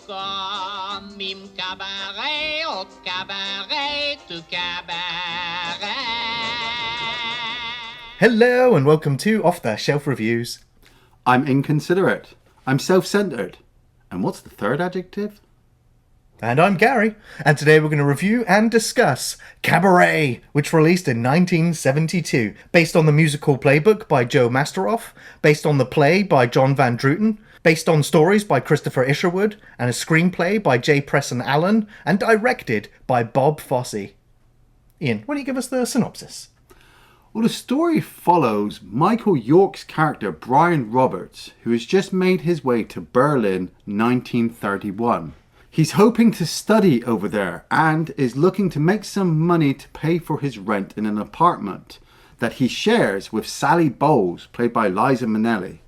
Comme im cabaret, au cabaret, to cabaret. Hello and welcome to Off the Shelf Reviews. I'm inconsiderate. I'm self-centered. And what's the third adjective? And I'm Gary, and today we're going to review and discuss Cabaret, which released in 1972, based on the musical playbook by Joe Masteroff, based on the play by John Van Druten, based on stories by Christopher Isherwood, and a screenplay by J. Preston Allen, and directed by Bob Fosse. Ian, why don't you give us the synopsis? Well, the story follows Michael York's character Brian Roberts, who has just made his way to Berlin 1931. He's hoping to study over there and is looking to make some money to pay for his rent in an apartment that he shares with Sally Bowles, played by Liza Minnelli.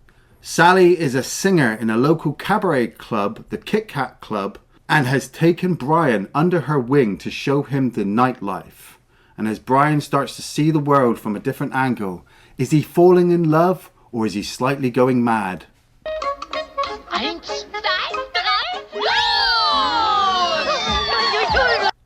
Sally is a singer in a local cabaret club, the Kit Kat Club, and has taken Brian under her wing to show him the nightlife. And as Brian starts to see the world from a different angle, is he falling in love or is he slightly going mad?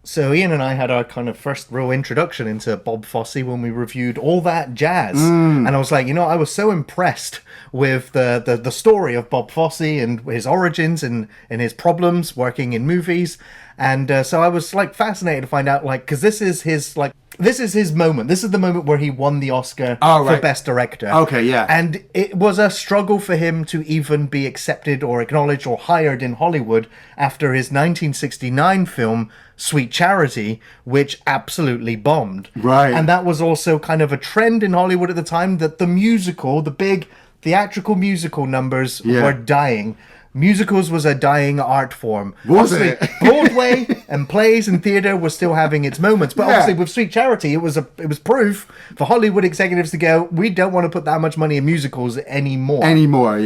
So Ian and I had our kind of first real introduction into Bob Fosse when we reviewed All That Jazz. And I was like, I was so impressed with the story of Bob Fosse and his origins and his problems working in movies. And so I was like fascinated to find out, like, because this is his moment. This is the moment where he won the Oscar for Best Director. Okay, yeah. And it was a struggle for him to even be accepted or acknowledged or hired in Hollywood after his 1969 film, Sweet Charity, which absolutely bombed. Right. And that was also kind of a trend in Hollywood at the time that the musical, the big theatrical musical numbers were dying. Musicals was a dying art form. Was obviously, it? Broadway and plays and theatre were still having its moments, but obviously with Sweet Charity, it was proof for Hollywood executives to go, we don't want to put that much money in musicals anymore. Anymore.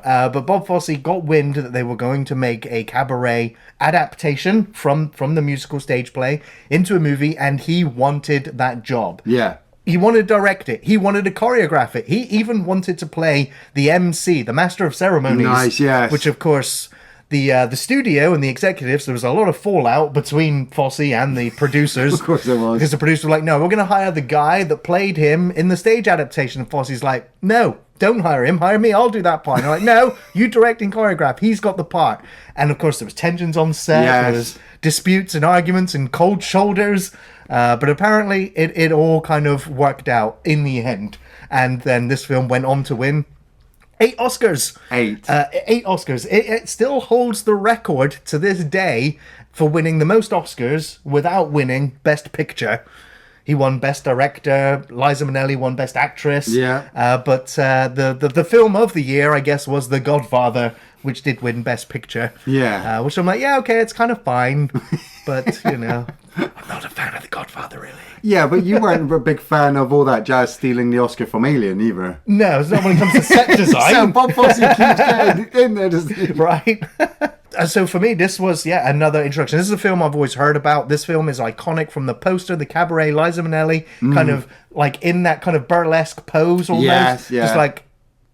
But Bob Fosse got wind that they were going to make a cabaret adaptation from the musical stage play into a movie, and he wanted that job. Yeah. He wanted to direct it. He wanted to choreograph it. He even wanted to play the MC, the Master of Ceremonies. Nice, yes. Which, of course, the studio and the executives, there was a lot of fallout between Fosse and the producers. Of course there was. Because the producers were like, no, we're going to hire the guy that played him in the stage adaptation. And Fosse's like, no, don't hire him. Hire me. I'll do that part. And they're like, no, you direct and choreograph. He's got the part. And, of course, there was tensions on set. Yes. There was disputes and arguments and cold shoulders. But apparently it all kind of worked out in the end. And then this film went on to win 8 Oscars. 8 Oscars. It still holds the record to this day for winning the most Oscars without winning Best Picture. He won Best Director. Liza Minnelli won Best Actress. Yeah. But the film of the year, I guess, was The Godfather, which did win Best Picture. Yeah. Which I'm like, yeah, okay, it's kind of fine. But, I'm not a fan of The Godfather, really. Yeah, but you weren't a big fan of All That Jazz stealing the Oscar from Alien either. No, it's not when it comes to set design. So Bob Fosse keeps getting in there, doesn't he? Right. So for me, this was, another introduction. This is a film I've always heard about. This film is iconic from the poster, the Cabaret, Liza Minnelli, kind of like in that kind of burlesque pose almost. Yes, yeah. Just like,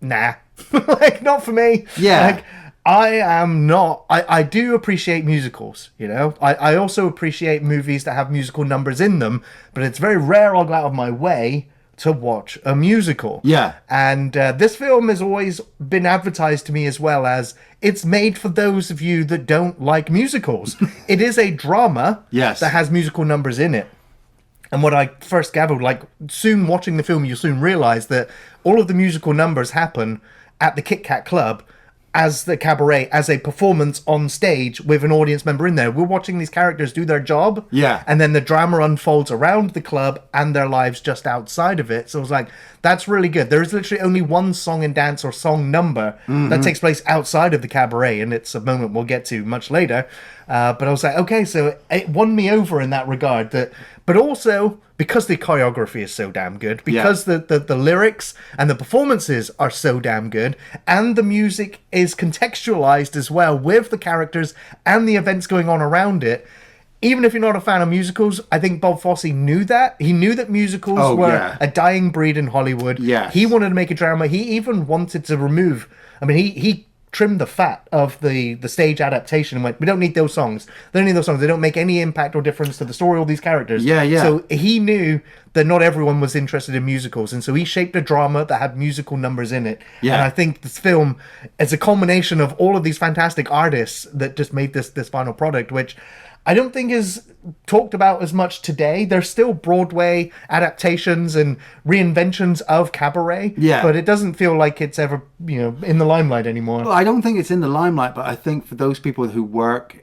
nah. Like, not for me. Yeah. Like, I am not. I do appreciate musicals, I also appreciate movies that have musical numbers in them, but it's very rare I'll go out of my way to watch a musical. Yeah. And this film has always been advertised to me as well as it's made for those of you that don't like musicals. It is a drama Yes. that has musical numbers in it. And what I first gathered, like, soon watching the film, you'll soon realize that all of the musical numbers happen at the Kit Kat Club as the cabaret, as a performance on stage with an audience member in there. We're watching these characters do their job. Yeah. And then the drama unfolds around the club and their lives just outside of it. So I was like, that's really good. There is literally only one song and dance or song number that takes place outside of the cabaret, and it's a moment we'll get to much later. But I was like, okay, so it won me over in that regard. But also, because the choreography is so damn good, because the lyrics and the performances are so damn good, and the music is contextualized as well with the characters and the events going on around it. Even if you're not a fan of musicals, I think Bob Fosse knew that. He knew that musicals were a dying breed in Hollywood. Yes. He wanted to make a drama. He even wanted to remove... I mean, he trimmed the fat of the stage adaptation and went, we don't need those songs. They don't need those songs. They don't make any impact or difference to the story or these characters. Yeah, yeah. So he knew that not everyone was interested in musicals, and so he shaped a drama that had musical numbers in it. Yeah. And I think this film is a culmination of all of these fantastic artists that just made this final product, which I don't think is talked about as much today. There's still Broadway adaptations and reinventions of Cabaret, yeah, but it doesn't feel like it's ever, in the limelight anymore. Well, I don't think it's in the limelight, but I think for those people who work,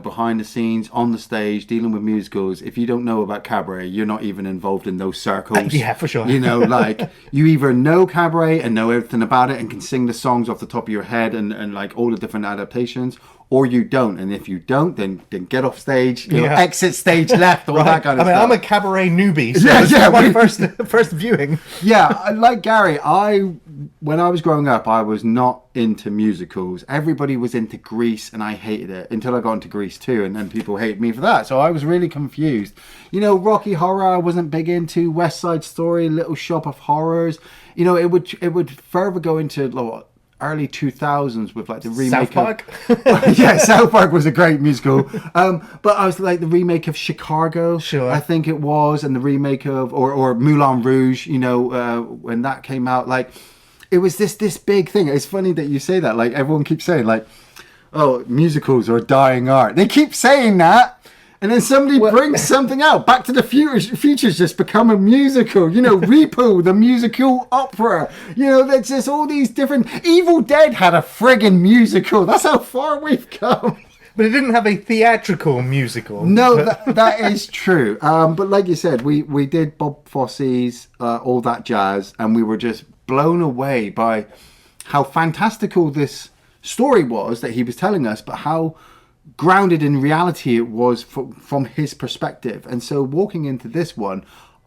behind the scenes, on the stage, dealing with musicals, if you don't know about Cabaret, you're not even involved in those circles. Yeah, for sure. Like, you either know Cabaret and know everything about it and can sing the songs off the top of your head and like all the different adaptations, or you don't. And if you don't, then get off stage, exit stage left, all that kind of stuff. I'm a Cabaret newbie, so this is my first viewing. Yeah, like Gary, when I was growing up, I was not into musicals. Everybody was into Grease, and I hated it until I got into Grease 2, and then people hated me for that. So I was really confused. Rocky Horror I wasn't big into. West Side Story, Little Shop of Horrors. It would further go into early 2000s with like the remake South Park. Yeah, South Park was a great musical. But I was like the remake of Chicago, sure, I think it was, and the remake of or Moulin Rouge, when that came out, like it was this big thing. It's funny that you say that. Like everyone keeps saying like, oh, musicals are a dying art. They keep saying that. And then somebody brings something out. Back to the Future's just become a musical. Repo, the musical opera. There's just all these different... Evil Dead had a friggin' musical. That's how far we've come. But it didn't have a theatrical musical. No, that is true. But like you said, we did Bob Fosse's All That Jazz, and we were just blown away by how fantastical this story was that he was telling us, but how grounded in reality it was from his perspective. And so walking into this one,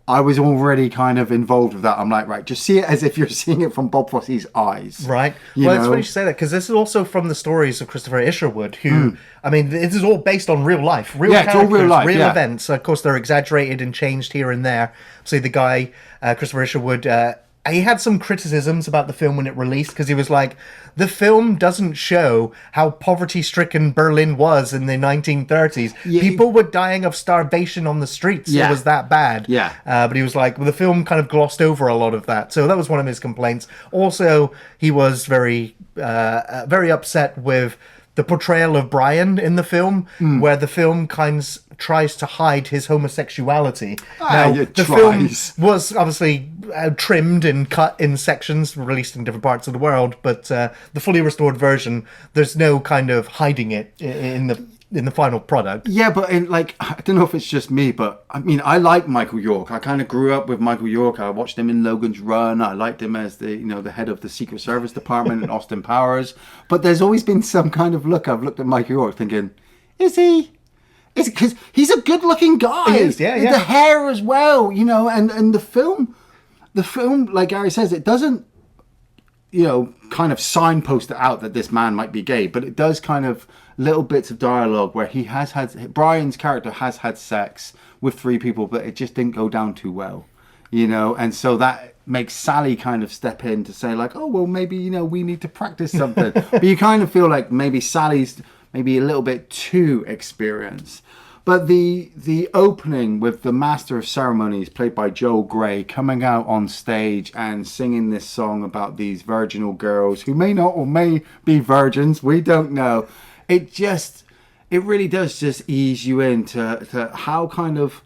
I was already kind of involved with that. I'm like, right, just see it as if you're seeing it from Bob Fosse's eyes. Right. Well, it's funny you say that, because this is also from the stories of Christopher Isherwood, who, I mean, this is all based on real life. Real characters, it's all real life, real events. Of course, they're exaggerated and changed here and there. So the guy, Christopher Isherwood, he had some criticisms about the film when it released, because he was like, the film doesn't show how poverty-stricken Berlin was in the 1930s. Yeah. People were dying of starvation on the streets. Yeah. It was that bad. Yeah. But he was like, well, the film kind of glossed over a lot of that. So that was one of his complaints. Also, he was very upset with the portrayal of Brian in the film, where the film tries to hide his homosexuality. The film was obviously trimmed and cut in sections, released in different parts of the world, but the fully restored version, there's no kind of hiding it in the final product. Yeah, but I don't know if it's just me, but I mean, I like Michael York. I kind of grew up with Michael York. I watched him in Logan's Run. I liked him as the head of the Secret Service Department in Austin Powers. But there's always been some kind of look. I've looked at Michael York thinking, is he? Is it because he's a good-looking guy? He is, yeah. The hair as well, and the film, like Gary says, it doesn't, kind of signpost it out that this man might be gay, but it does kind of little bits of dialogue where Brian's character has had sex with 3 people, but it just didn't go down too well, and so that makes Sally kind of step in to say like, oh, well, maybe, we need to practice something. But you kind of feel like maybe Sally's maybe a little bit too experienced. But the opening with the Master of Ceremonies, played by Joel Grey, coming out on stage and singing this song about these virginal girls who may not or may be virgins, we don't know. It really does just ease you into how kind of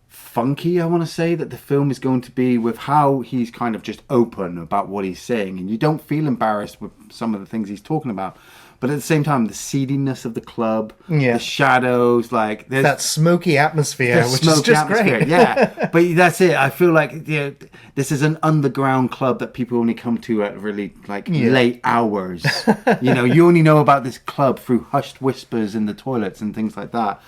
funky, I want to say, that the film is going to be, with how he's kind of just open about what he's saying, and you don't feel embarrassed with some of the things he's talking about. But at the same time, the seediness of the club, the shadows, like there's that smoky atmosphere, which is just great. Yeah, but that's it. I feel like this is an underground club that people only come to at really late hours. You only know about this club through hushed whispers in the toilets and things like that.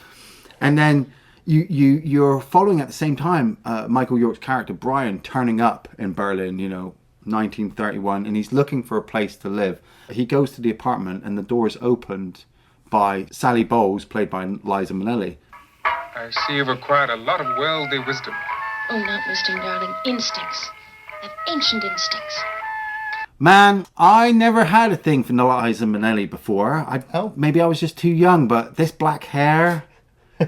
And then you're following at the same time Michael York's character Brian turning up in Berlin, 1931, and he's looking for a place to live. He goes to the apartment and the door is opened by Sally Bowles, played by Liza Minnelli. I see you've acquired a lot of worldly wisdom. Oh, not wisdom, darling. Instincts. I have ancient instincts. Man, I never had a thing for Liza Minnelli before. Maybe I was just too young, but this black hair,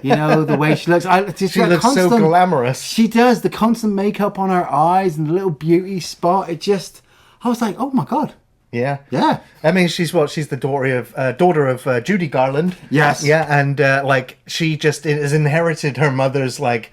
you know, the way she looks. She looks so glamorous. She does. The constant makeup on her eyes and the little beauty spot. I was like, oh my God. Yeah. Yeah. I mean, she's the daughter of Judy Garland. Yes. Yeah, and she just has inherited her mother's like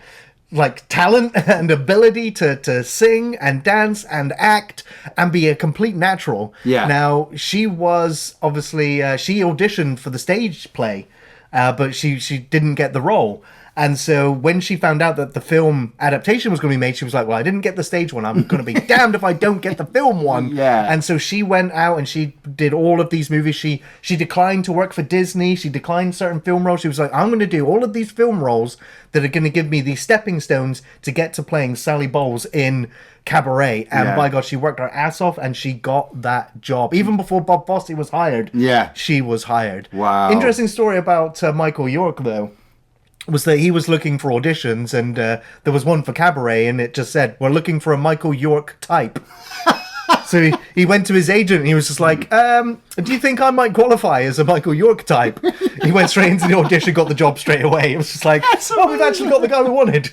talent and ability to sing and dance and act and be a complete natural. Yeah. Now, she was obviously she auditioned for the stage play, but she didn't get the role. And so when she found out that the film adaptation was going to be made, she was like, well, I didn't get the stage one. I'm going to be damned if I don't get the film one. Yeah. And so she went out and she did all of these movies. She declined to work for Disney. She declined certain film roles. She was like, I'm going to do all of these film roles that are going to give me these stepping stones to get to playing Sally Bowles in Cabaret. And by God, she worked her ass off and she got that job. Even before Bob Fosse was hired, she was hired. Wow. Interesting story about Michael York, though, was that he was looking for auditions, and there was one for Cabaret, and it just said, we're looking for a Michael York type. So he went to his agent, and he was just like, do you think I might qualify as a Michael York type? He went straight into the audition, got the job straight away. It was just like, we've actually got the guy we wanted.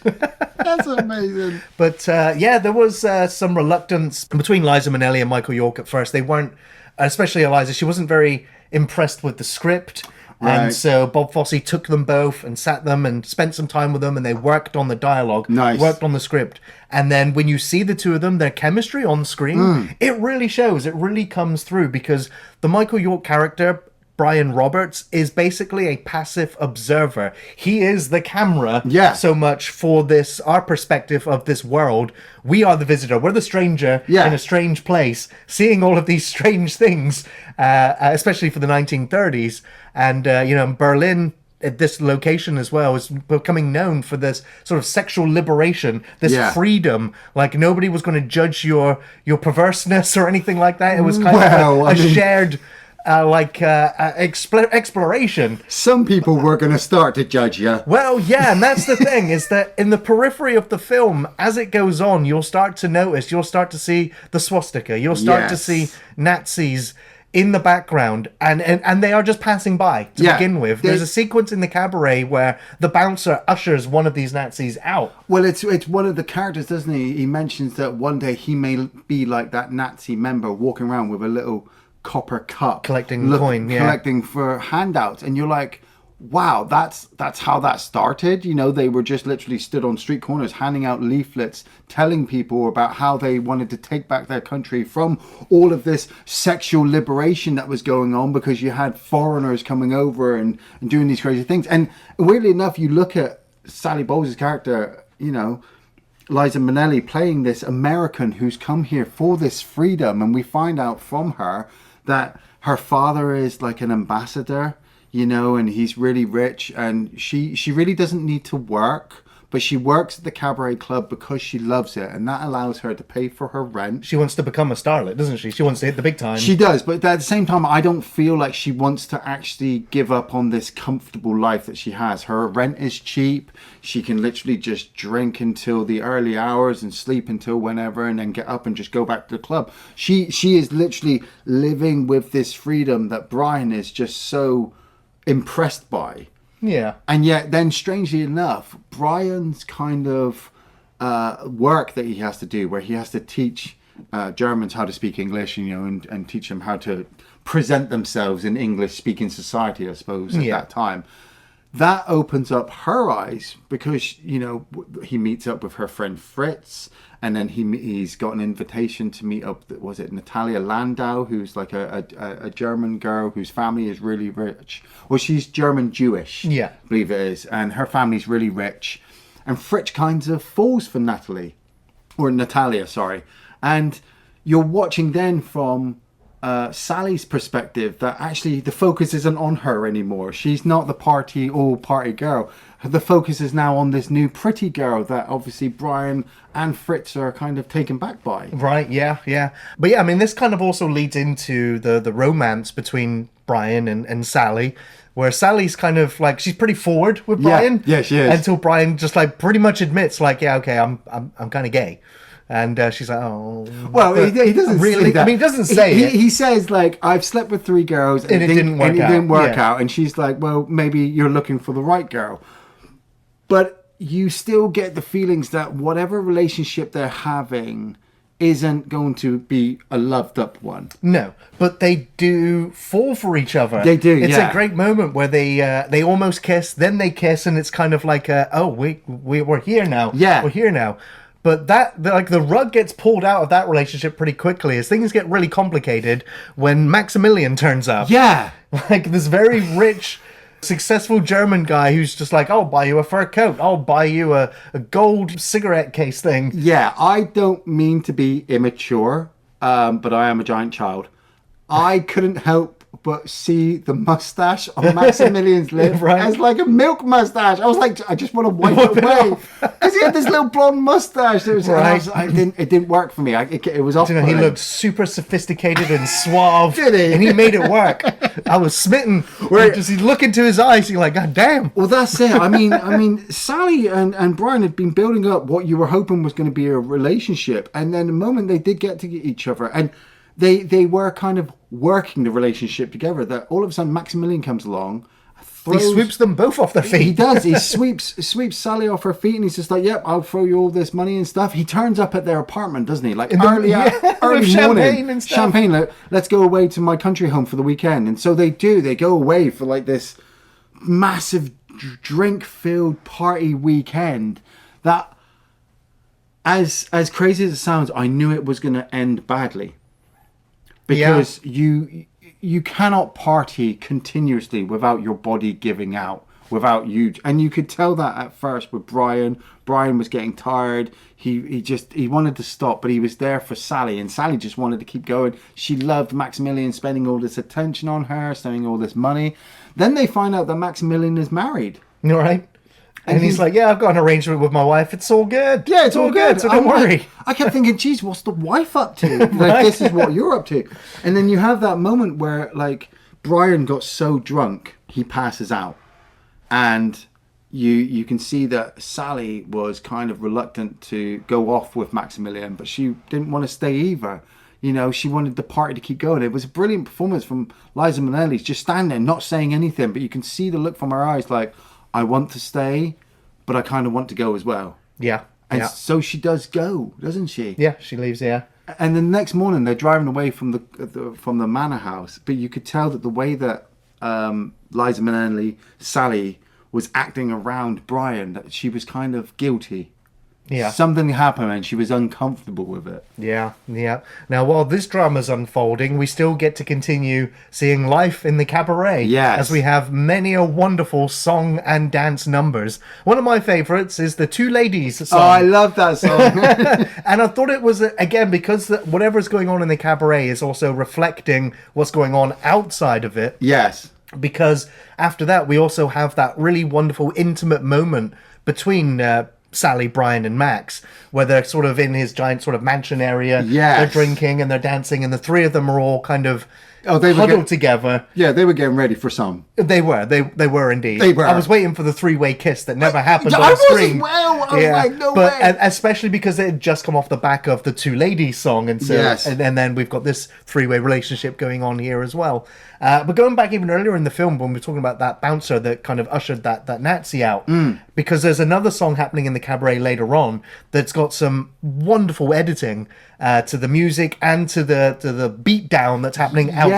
That's amazing. But there was some reluctance between Liza Minnelli and Michael York at first. They weren't, especially Eliza, she wasn't very impressed with the script. Right. And so Bob Fosse took them both and sat them and spent some time with them, and they worked on the dialogue, worked on the script. And then when you see the two of them, their chemistry on screen, it really shows. It really comes through, because the Michael York character, Brian Roberts, is basically a passive observer. He is the camera so much for our perspective of this world. We are the visitor. We're the stranger in a strange place, seeing all of these strange things, especially for the 1930s. And, Berlin, at this location as well, is becoming known for this sort of sexual liberation, this freedom. Like, nobody was going to judge your perverseness or anything like that. It was kind of a shared... exploration. Some people were going to start to judge you. Well, yeah, and that's the thing, is that in the periphery of the film, as it goes on, you'll start to see the swastika, you'll start to see Nazis in the background, and they are just passing by to begin with. There's a sequence in the Cabaret where the bouncer ushers one of these Nazis out. Well, it's one of the characters, doesn't he? He mentions that one day he may be like that Nazi member walking around with a little copper cup, collecting for handouts, and you're like, wow, that's how that started. You know, they were just literally stood on street corners handing out leaflets telling people about how they wanted to take back their country from all of this sexual liberation that was going on, because you had foreigners coming over and doing these crazy things. And weirdly enough, you look at Sally Bowles' character, you know, Liza Minnelli playing this American who's come here for this freedom, and we find out from her that her father is like an ambassador, you know, and he's really rich, and she really doesn't need to work, but she works at the Cabaret Club because she loves it, and that allows her to pay for her rent. She wants to become a starlet, doesn't she? She wants to hit the big time. She does, but at the same time, I don't feel like she wants to actually give up on this comfortable life that she has. Her rent is cheap. She can literally just drink until the early hours and sleep until whenever, and then get up and just go back to the club. She is literally living with this freedom that Brian is just so impressed by. Yeah. And yet then, strangely enough, Brian's kind of work that he has to do, where he has to teach Germans how to speak English, you know, and teach them how to present themselves in English-speaking society, I suppose, at that time. That opens up her eyes, because, you know, he meets up with her friend Fritz, and then he's got an invitation to meet up, was it Natalia Landau, who's like a German girl whose family is really rich. Well, she's German-Jewish, I believe it is, and her family's really rich. And Fritz kind of falls for Natalia, sorry. And you're watching then from Sally's perspective, that actually the focus isn't on her anymore. She's not the party girl. The focus is now on this new pretty girl that obviously Brian and Fritz are kind of taken back by. Right, yeah. But yeah, I mean, this kind of also leads into the romance between Brian and Sally, where Sally's kind of like, she's pretty forward with Brian. Yeah, she is. Until Brian just like pretty much admits like, yeah, okay, I'm kind of gay. And she's like, oh. Well, he doesn't really say that. I mean, he doesn't say it. He says, like, I've slept with 3 girls and it didn't work out. And she's like, well, maybe you're looking for the right girl. But you still get the feelings that whatever relationship they're having isn't going to be a loved up one. No, but they do fall for each other. They do. It's a great moment where they almost kiss, then they kiss, and it's kind of like, we're here now. Yeah, we're here now. But the rug gets pulled out of that relationship pretty quickly as things get really complicated when Maximilian turns up. Yeah, like this very rich, successful German guy who's just like, I'll buy you a fur coat, I'll buy you a gold cigarette case thing. Yeah, I don't mean to be immature, but I am a giant child. I couldn't help but see the mustache on Maximilian's lip as like a milk mustache. I was like, I just want to wipe it away. Because he had this little blonde mustache. It didn't work for me. It was off. You know, he looked super sophisticated and suave. Did he? And he made it work. I was smitten. You look into his eyes, you're like, God damn. Well, that's it. I mean, Sally and Brian had been building up what you were hoping was going to be a relationship. And then the moment they did get to each other, and they were kind of working the relationship together, that all of a sudden Maximilian comes along, he swoops them both off their feet. He does. He sweeps Sally off her feet, and he's just like, yep, I'll throw you all this money and stuff. He turns up at their apartment, doesn't he? Like early morning. Champagne and stuff. Champagne, like, let's go away to my country home for the weekend. And so they do. They go away for like this massive drink-filled party weekend that, as crazy as it sounds, I knew it was going to end badly. Because you cannot party continuously without your body giving out, without you. And you could tell that at first with Brian. Brian was getting tired. He wanted to stop, but he was there for Sally, and Sally just wanted to keep going. She loved Maximilian spending all this attention on her, spending all this money. Then they find out that Maximilian is married. All right. And he's like, yeah, I've got an arrangement with my wife. It's all good. Yeah, it's all good. So don't worry. I kept thinking, geez, what's the wife up to? Like, this is what you're up to. And then you have that moment where, like, Brian got so drunk, he passes out. And you can see that Sally was kind of reluctant to go off with Maximilian, but she didn't want to stay either. You know, she wanted the party to keep going. It was a brilliant performance from Liza Minnelli, just standing there, not saying anything, but you can see the look from her eyes like, I want to stay, but I kind of want to go as well. Yeah. And so she does go, doesn't she? Yeah, she leaves, yeah. And the next morning, they're driving away from the manor house, but you could tell that the way that Liza Minnelli, Sally, was acting around Brian, that she was kind of guilty. Yeah. Something happened and she was uncomfortable with it. Yeah. Now, while this drama's unfolding, we still get to continue seeing life in the cabaret. Yes. As we have many a wonderful song and dance numbers. One of my favourites is the Two Ladies song. Oh, I love that song. And I thought it was, again, because whatever's going on in the cabaret is also reflecting what's going on outside of it. Yes. Because after that, we also have that really wonderful, intimate moment between Sally, Brian, and Max, where they're sort of in his giant sort of mansion area. Yes. They're drinking and they're dancing, and the three of them are all kind of they huddled together. Yeah, they were getting ready for some. They were indeed. They were. I was waiting for the three-way kiss that never happened on I was screen. as well. I was like, no way. And especially because it had just come off the back of the Two Ladies song, and so yes. and then we've got this three-way relationship going on here as well. But going back even earlier in the film, when we were talking about that bouncer that kind of ushered that Nazi out, because there's another song happening in the cabaret later on that's got some wonderful editing to the music and to the beat down that's happening outside,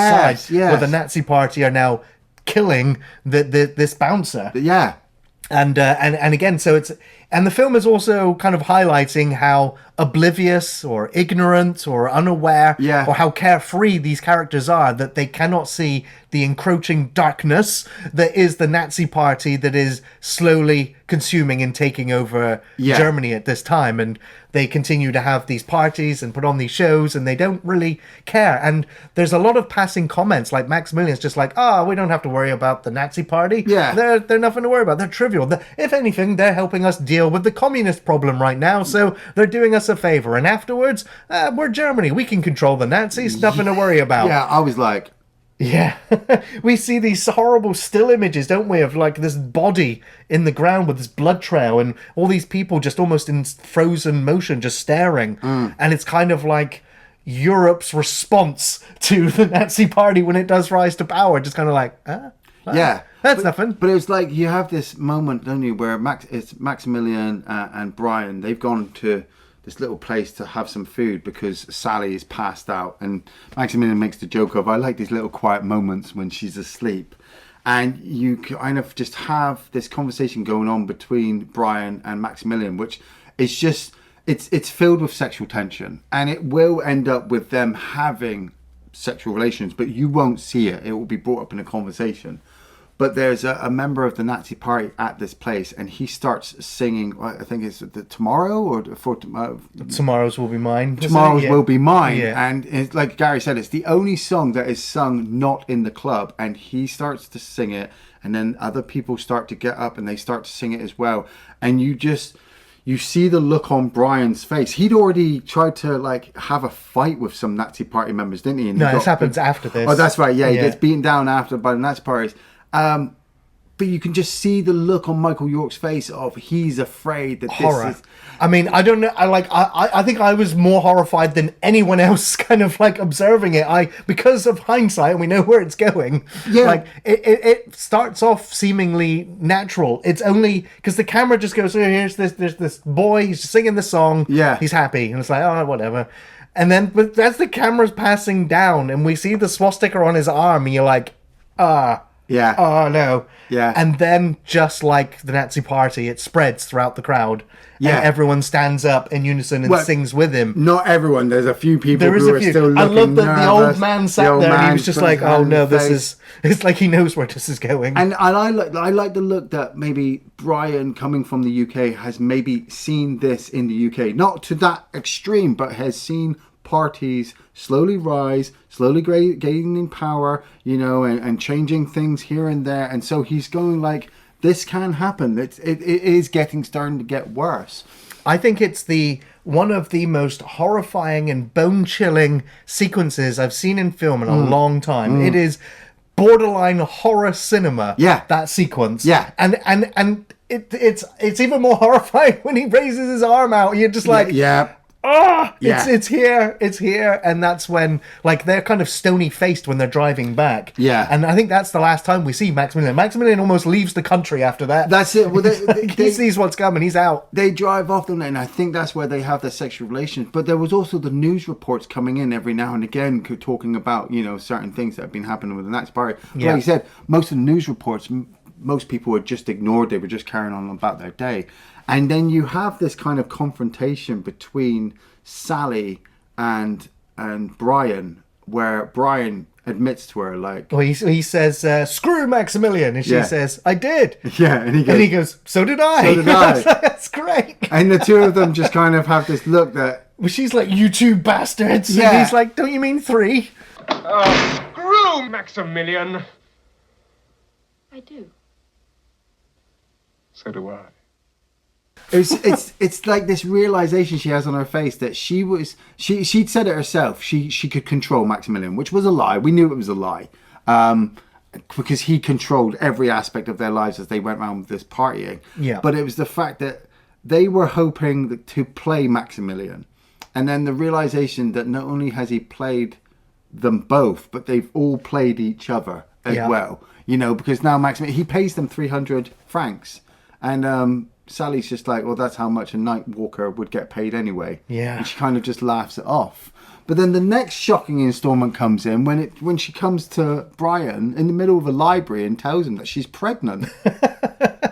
where the Nazi party are now killing this bouncer. Yeah. And again, so it's, and the film is also kind of highlighting how oblivious or ignorant or unaware or how carefree these characters are, that they cannot see the encroaching darkness that is the Nazi party that is slowly consuming and taking over Germany at this time. And they continue to have these parties and put on these shows, and they don't really care. And there's a lot of passing comments, like Maximilian's just like, we don't have to worry about the Nazi party. Yeah. They're nothing to worry about. They're trivial. If anything, they're helping us deal with the communist problem right now, so they're doing us a favor. And afterwards, we're Germany. We can control the Nazis. Nothing to worry about. Yeah, I was like, Yeah. We see these horrible still images, don't we, of like this body in the ground with this blood trail and all these people just almost in frozen motion, just staring. And it's kind of like Europe's response to the Nazi Party when it does rise to power, just kind of like, Yeah. that's nothing. But it was like you have this moment, don't you, where it's Maximilian and Brian, they've gone to this little place to have some food because Sally is passed out. And Maximilian makes the joke of, I like these little quiet moments when she's asleep. And you kind of just have this conversation going on between Brian and Maximilian, which is just, it's filled with sexual tension. And it will end up with them having sexual relations, but you won't see it. It will be brought up in a conversation. But there's a member of the Nazi Party at this place, and he starts singing. I think it's tomorrow or for Tomorrow's Will Be Mine. Tomorrow's Will Be Mine, Yeah. and it's, like Gary said, it's the only song that is sung not in the club, and he starts to sing it, and then other people start to get up and they start to sing it as well, and you see the look on Brian's face. He'd already tried to like have a fight with some Nazi Party members, didn't he? And No, this happens after this. Oh, that's right. Yeah, he Yeah. gets beaten down after by the Nazi parties. But you can just see the look on Michael York's face of he's afraid that Horror. this is... I mean, I don't know. I think I was more horrified than anyone else, kind of like observing it. Because of hindsight, and we know where it's going. Yeah. Like it starts off seemingly natural. It's only because the camera just goes, there's this boy, he's singing the song. Yeah. He's happy, and it's like, oh, whatever. And then, but as the camera's passing down, and we see the swastika on his arm, and you're like, Yeah. oh no. Yeah. And then, just like the Nazi Party, it spreads throughout the crowd. Yeah. And everyone stands up in unison and Well, sings with him. Not everyone. There's a few people There is who a are few. still looking I love that the old nervous. man The sat old there and he man was just put his like, hand oh in no, his this face. is... It's like he knows where this is going. And I like the look that maybe Brian, coming from the UK, has maybe seen this in the UK. Not to that extreme, but has seen parties slowly rise, slowly gaining power, you know, and changing things here and there. And so he's going like, this can happen. It is starting to get worse. I think it's one of the most horrifying and bone-chilling sequences I've seen in film in a long time. It is borderline horror cinema. Yeah. That sequence. Yeah. And it's even more horrifying when he raises his arm out. You're just like, Yeah. ah, Yeah. it's here, and that's when like they're kind of stony faced when they're driving back. Yeah. And I think that's the last time we see Maximilian. Maximilian almost leaves the country after that. That's it. Well, He sees what's coming. He's out. They drive off them, and I think that's where they have their sexual relations. But there was also the news reports coming in every now and again, talking about, you know, certain things that have been happening with the Nazi Party. But Yeah. like you said, most of the news reports, most people were just ignored. They were just carrying on about their day. And then you have this kind of confrontation between Sally and Brian, where Brian admits to her, like... Well, he says, screw Maximilian, and she Yeah. says, I did. Yeah, and he goes, so did I. So did I. That's great. and the two of them just kind of have this look that... Well, she's like, you two bastards. Yeah. And he's like, don't you mean 3? Screw Maximilian. I do. So do I. It's like this realization she has on her face that she'd said it herself. She could control Maximilian, which was a lie. We knew it was a lie, because he controlled every aspect of their lives as they went around with this partying. Yeah. But it was the fact that they were hoping to play Maximilian, and then the realization that not only has he played them both, but they've all played each other as Yeah. well. You know, because now Maximilian, he pays them 300 francs, and Sally's just like, well, that's how much a night walker would get paid anyway. Yeah. And she kind of just laughs it off. But then the next shocking installment comes in when she comes to Brian in the middle of a library and tells him that she's pregnant.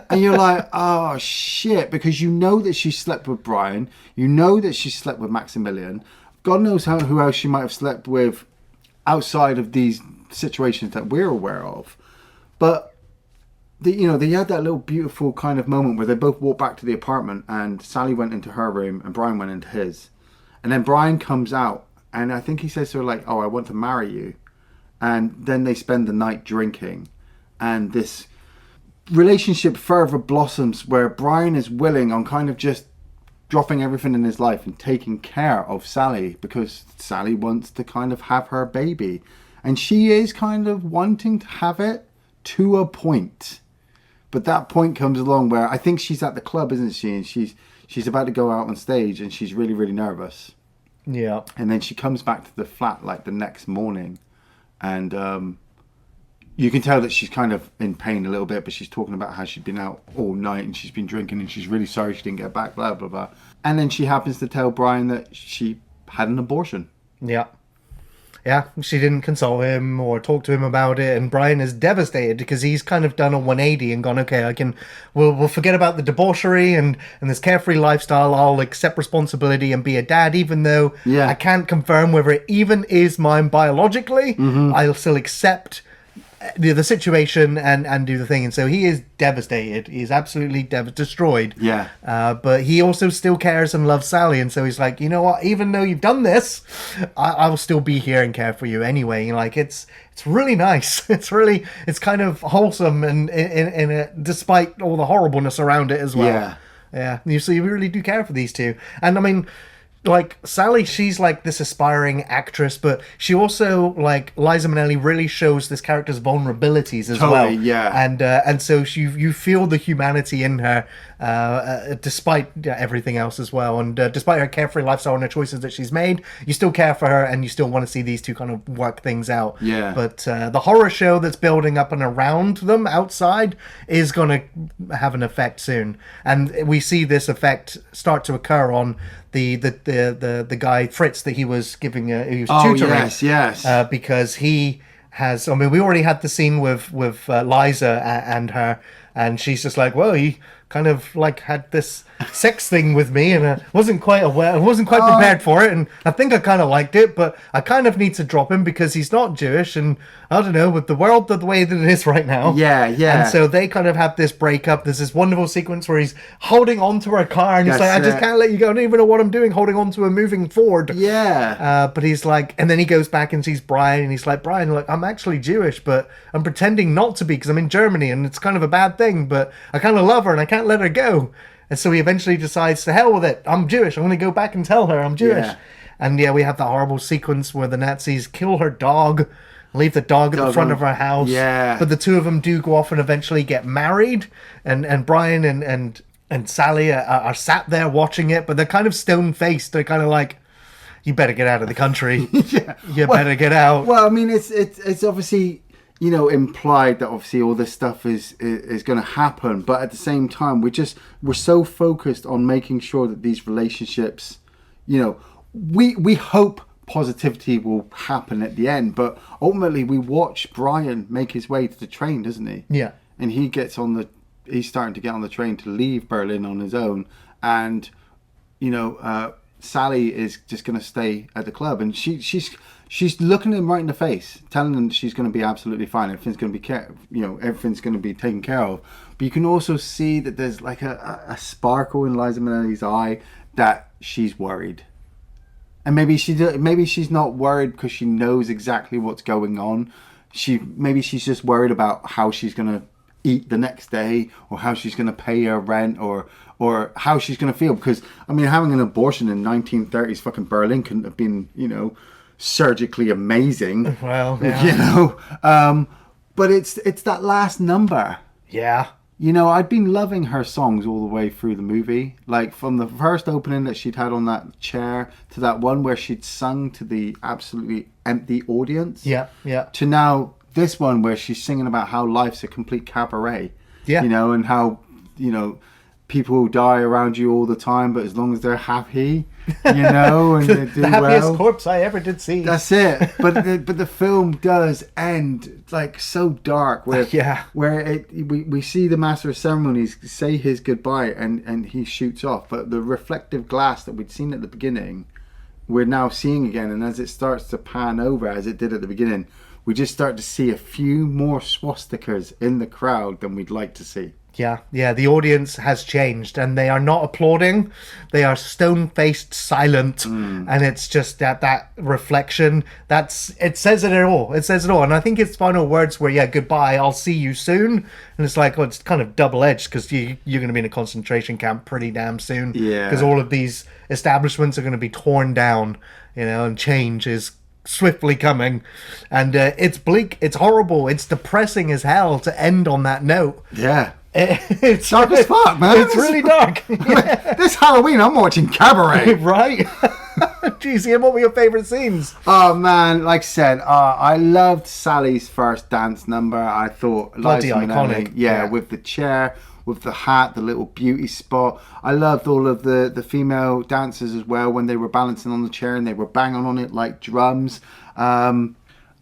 And you're like, oh shit, because you know that she slept with Brian, you know that she slept with Maximilian. God knows who else she might have slept with outside of these situations that we're aware of. But they had that little beautiful kind of moment where they both walked back to the apartment, and Sally went into her room and Brian went into his. And then Brian comes out, and I think he says to her, like, oh, I want to marry you. And then they spend the night drinking, and this relationship further blossoms where Brian is willing on kind of just dropping everything in his life and taking care of Sally, because Sally wants to kind of have her baby. And she is kind of wanting to have it to a point. But that point comes along where I think she's at the club, isn't she? And she's about to go out on stage and she's really, really nervous. Yeah. And then she comes back to the flat like the next morning. And you can tell that she's kind of in pain a little bit, but she's talking about how she'd been out all night and she's been drinking and she's really sorry she didn't get back, blah, blah, blah. And then she happens to tell Brian that she had an abortion. Yeah. Yeah, she didn't console him or talk to him about it, and Brian is devastated because he's kind of done a 180 and gone, okay, we'll forget about the debauchery and this carefree lifestyle. I'll accept responsibility and be a dad, even though I can't confirm whether it even is mine biologically. I'll still accept the situation and do the thing. And so he is devastated. He's absolutely destroyed. Yeah. But he also still cares and loves Sally. And so he's like, you know what? Even though you've done this, I will still be here and care for you anyway. Like, it's really nice. It's kind of wholesome and despite all the horribleness around it as well. Yeah. So you really do care for these two. And I mean, like, Sally, she's like this aspiring actress, but she also, like, Liza Minnelli really shows this character's vulnerabilities as well. Yeah. And so you feel the humanity in her, despite everything else as well. And despite her carefree lifestyle and her choices that she's made, you still care for her and you still want to see these two kind of work things out. Yeah. But the horror show that's building up and around them outside is going to have an effect soon. And we see this effect start to occur on the guy Fritz that he was giving he was tutoring. Yes. Because he has. I mean, we already had the scene with Liza and her, and she's just like, well, he kind of like had this sex thing with me, and I wasn't quite aware, I wasn't quite prepared for it, and I think I kind of liked it, but I kind of need to drop him because he's not Jewish, and I don't know, with the world the way that it is right now. Yeah. And so they kind of have this breakup. There's this wonderful sequence where he's holding on to her car, and he's like, I just can't let you go. I don't even know what I'm doing, holding on to a moving Ford. Yeah. But he's like, and then he goes back and sees Brian, and he's like, Brian, look, I'm actually Jewish, but I'm pretending not to be because I'm in Germany, and it's kind of a bad thing, but I kind of love her, and I can't let her go. And so he eventually decides, to hell with it, I'm Jewish, I'm going to go back and tell her I'm Jewish. Yeah. And we have that horrible sequence where the Nazis kill her dog, leave the dog at the front of her house. Yeah. But the two of them do go off and eventually get married, and Brian and Sally are sat there watching it, but they're kind of stone-faced. They're kind of like, you better get out of the country. You better get out. Well, I mean, it's obviously, you know, implied that obviously all this stuff is going to happen, but at the same time, we're so focused on making sure that these relationships, you know, we hope positivity will happen at the end, but ultimately we watch Brian make his way to the train, doesn't he? Yeah. And he's starting to get on the train to leave Berlin on his own, and you know, Sally is just going to stay at the club, and she's looking him right in the face, telling him that she's going to be absolutely fine. Everything's going to be everything's going to be taken care of. But you can also see that there's like a sparkle in Liza Minnelli's eye that she's worried. And maybe she's not worried because she knows exactly what's going on. Maybe she's just worried about how she's going to eat the next day, or how she's going to pay her rent, or how she's going to feel. Because I mean, having an abortion in 1930s fucking Berlin couldn't have been, you know, surgically amazing. Well, yeah. You know, but it's that last number. Yeah. You know, I'd been loving her songs all the way through the movie. Like, from the first opening that she'd had on that chair, to that one where she'd sung to the absolutely empty audience. Yeah. To now this one where she's singing about how life's a complete cabaret. Yeah. You know, and how, you know, people die around you all the time, but as long as they're happy, you know, and they do the happiest well. corpse I ever did see. That's it. But the film does end like so dark, where we see the Master of Ceremonies say his goodbye, and he shoots off. But the reflective glass that we'd seen at the beginning, we're now seeing again, and as it starts to pan over, as it did at the beginning, we just start to see a few more swastikas in the crowd than we'd like to see. Yeah, the audience has changed, and they are not applauding. They are stone-faced, silent, and it's just that reflection. It says it all. It says it all. And I think its final words were, goodbye, I'll see you soon. And it's like, well, it's kind of double-edged, because you're going to be in a concentration camp pretty damn soon. Yeah. Because all of these establishments are going to be torn down, you know, and change is swiftly coming, and it's bleak, it's horrible, it's depressing as hell to end on that note. Yeah. It's Dark as fuck, man. It's really dark. Yeah. This Halloween, I'm watching Cabaret. Right? Jeez, Ian, what were your favourite scenes? Oh, man, like I said, I loved Sally's first dance number. I thought Bloody Liza Minnelli, iconic. yeah, Yeah. with the chair, with the hat, the little beauty spot. I loved all of the female dancers as well when they were balancing on the chair and they were banging on it like drums.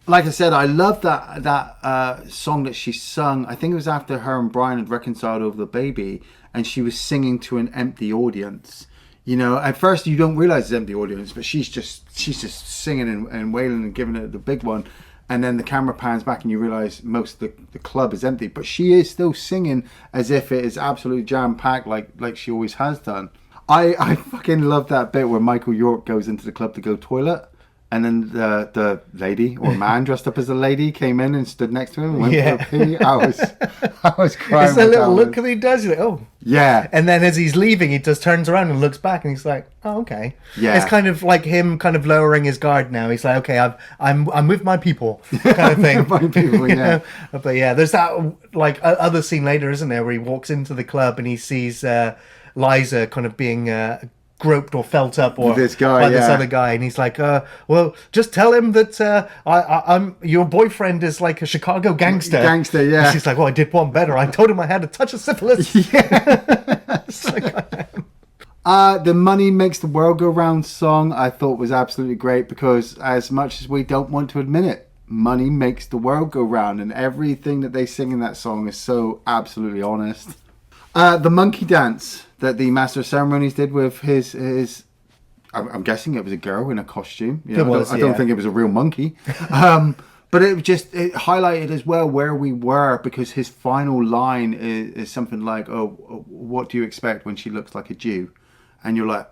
Like I said, I love that song that she sung. I think it was after her and Brian had reconciled over the baby, and she was singing to an empty audience. You know, at first you don't realize it's an empty audience, but she's just singing and wailing and giving it the big one. And then the camera pans back and you realize most of the club is empty, but she is still singing as if it is absolutely jam packed, like she always has done. I fucking love that bit where Michael York goes into the club to go toilet. And then the lady or man dressed up as a lady came in and stood next to him and went for a pee. I was crying. It's a little look that he does. You're like, oh. Yeah. And then as he's leaving, he just turns around and looks back and he's like, oh, okay. Yeah. It's kind of like him kind of lowering his guard now. He's like, okay, I'm with my people kind of thing. My people, You yeah. know? But yeah, there's that like other scene later, isn't there, where he walks into the club and he sees Liza kind of being groped or felt up or This guy, by this yeah. other guy, and he's like, well, just tell him that I'm your boyfriend is like a Chicago gangster. Gangster, yeah. And she's like, well, I did one better. I told him I had a touch of syphilis. It's like, The Money Makes the World Go Round song I thought was absolutely great because as much as we don't want to admit it, money makes the world go round, and everything that they sing in that song is so absolutely honest. The monkey dance that the Master of Ceremonies did with his I'm guessing it was a girl in a costume. You know, I don't think it was a real monkey. But it highlighted as well where we were, because his final line is something like, oh, what do you expect when she looks like a Jew? And you're like,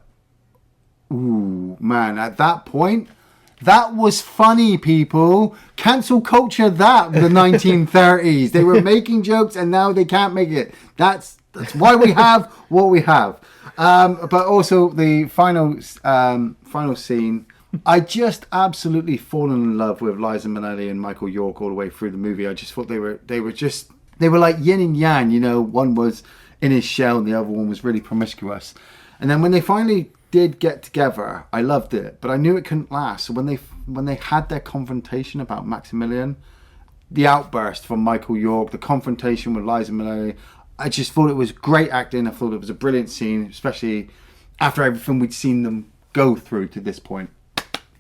ooh, man, at that point, that was funny, people. Cancel culture that, the 1930s. They were making jokes and now they can't make it. That's why we have what we have. But also the final scene, I just absolutely fallen in love with Liza Minnelli and Michael York all the way through the movie. I just thought they were like yin and yang, you know. One was in his shell and the other one was really promiscuous. And then when they finally did get together, I loved it, but I knew it couldn't last. So when they had their confrontation about Maximilian, the outburst from Michael York, the confrontation with Liza Minnelli, I just thought it was great acting. I thought it was a brilliant scene, especially after everything we'd seen them go through to this point.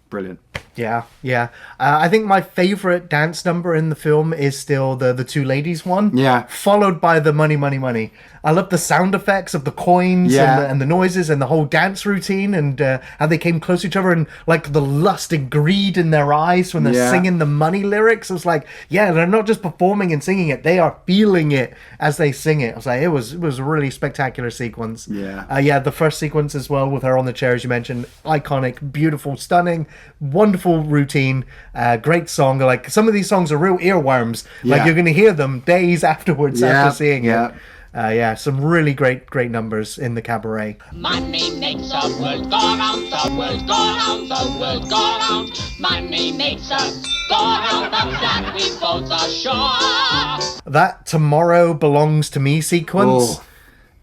Brilliant. Yeah. I think my favourite dance number in the film is still the two ladies one. Yeah. Followed by the money, money, money. I love the sound effects of the coins and the noises and the whole dance routine and how they came close to each other and like the lust and greed in their eyes when they're singing the money lyrics. It was like, yeah, they're not just performing and singing it, they are feeling it as they sing it. I was like, it was a really spectacular sequence. Yeah. The first sequence as well with her on the chair, as you mentioned, iconic, beautiful, stunning, wonderful routine, great song. Like some of these songs are real earworms. Like you're going to hear them days afterwards after seeing it. Some really great numbers in the Cabaret. Money makes the world go round, the world go round, the world go round. Money makes us go round the flat we both are sure. That Tomorrow Belongs to Me sequence,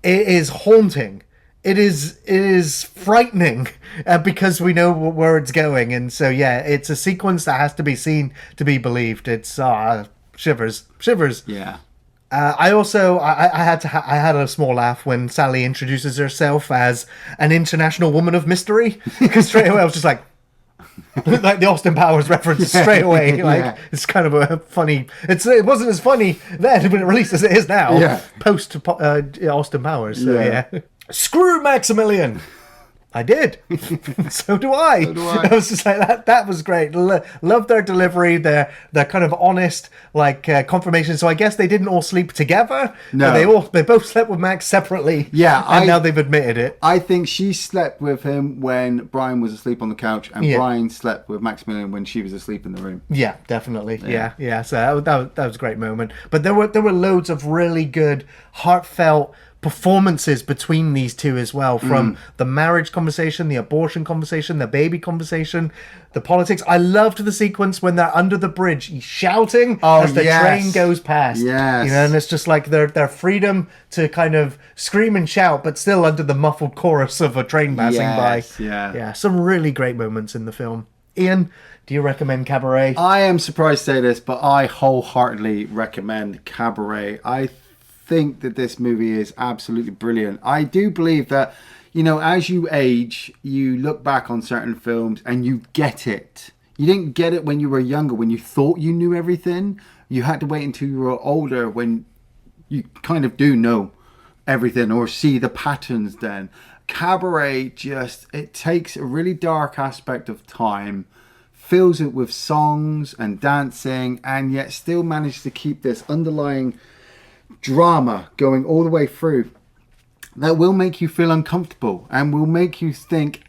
it is haunting. It is frightening because we know where it's going, and so it's a sequence that has to be seen to be believed. It's shivers. Yeah. I had a small laugh when Sally introduces herself as an international woman of mystery, because straight away I was just like the Austin Powers reference straight away. Like it's kind of a funny. It wasn't as funny then when it released as it is now. Yeah. Post Austin Powers. So yeah. Screw Maximilian. I did. So do I. I was just like that was great. Loved their delivery, their kind of honest confirmation. So I guess they didn't all sleep together. No. They both slept with Max separately. Yeah. And now they've admitted it. I think she slept with him when Brian was asleep on the couch, and Brian slept with Maximilian when she was asleep in the room. Yeah, definitely. Yeah. So that was a great moment. But there were loads of really good, heartfelt, performances between these two as well, from the marriage conversation, the abortion conversation, the baby conversation, the politics. I loved the sequence when they're under the bridge shouting as the train goes past. Yes. You know, and it's just like their freedom to kind of scream and shout, but still under the muffled chorus of a train passing by. Yeah, some really great moments in the film. Ian, do you recommend Cabaret? I am surprised to say this, but I wholeheartedly recommend Cabaret. I think that this movie is absolutely brilliant. I do believe that, you know, as you age, you look back on certain films and you get it. You didn't get it when you were younger, when you thought you knew everything. You had to wait until you were older when you kind of do know everything or see the patterns then. Cabaret it takes a really dark aspect of time, fills it with songs and dancing, and yet still manages to keep this underlying drama going all the way through that will make you feel uncomfortable and will make you think,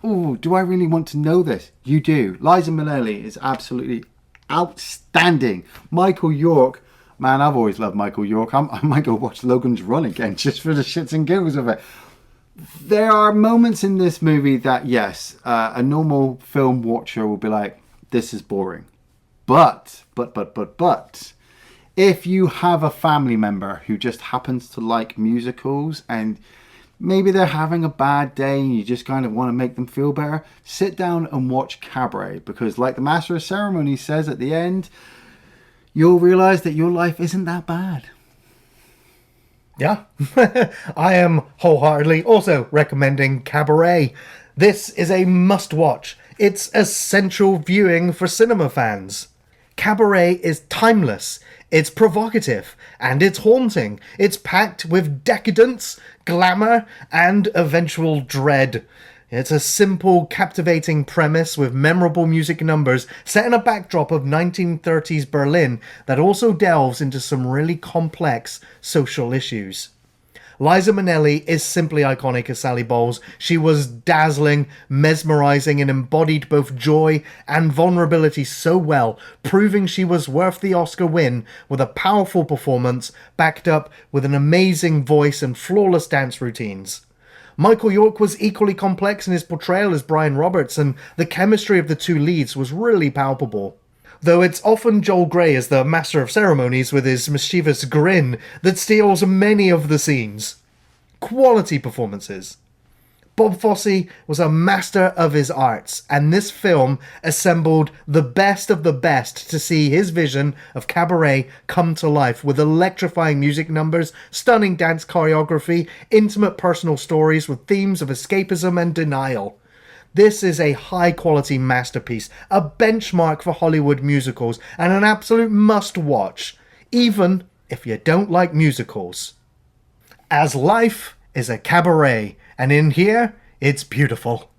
do I really want to know this? You do. Liza Minnelli is absolutely outstanding. Michael York, man, I've always loved Michael York. I might go watch Logan's Run again just for the shits and giggles of it. There are moments in this movie that, yes, a normal film watcher will be like, this is boring. But, if you have a family member who just happens to like musicals and maybe they're having a bad day and you just kind of want to make them feel better, sit down and watch Cabaret, because like the Master of Ceremonies says at the end, you'll realize that your life isn't that bad. Yeah, I am wholeheartedly also recommending Cabaret. This is a must-watch. It's essential viewing for cinema fans. Cabaret is timeless, it's provocative, and it's haunting. It's packed with decadence, glamour, and eventual dread. It's a simple, captivating premise with memorable music numbers set in a backdrop of 1930s Berlin that also delves into some really complex social issues. Liza Minnelli is simply iconic as Sally Bowles. She was dazzling, mesmerising, and embodied both joy and vulnerability so well, proving she was worth the Oscar win with a powerful performance backed up with an amazing voice and flawless dance routines. Michael York was equally complex in his portrayal as Brian Roberts, and the chemistry of the two leads was really palpable. Though it's often Joel Grey as the Master of Ceremonies with his mischievous grin that steals many of the scenes. Quality performances. Bob Fosse was a master of his arts, and this film assembled the best of the best to see his vision of Cabaret come to life with electrifying music numbers, stunning dance choreography, intimate personal stories with themes of escapism and denial. This is a high-quality masterpiece, a benchmark for Hollywood musicals, and an absolute must-watch, even if you don't like musicals. As life is a cabaret, and in here, it's beautiful.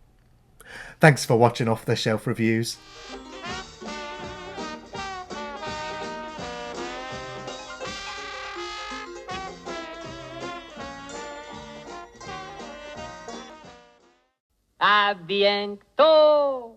Thanks for watching Off the Shelf Reviews. Aviento.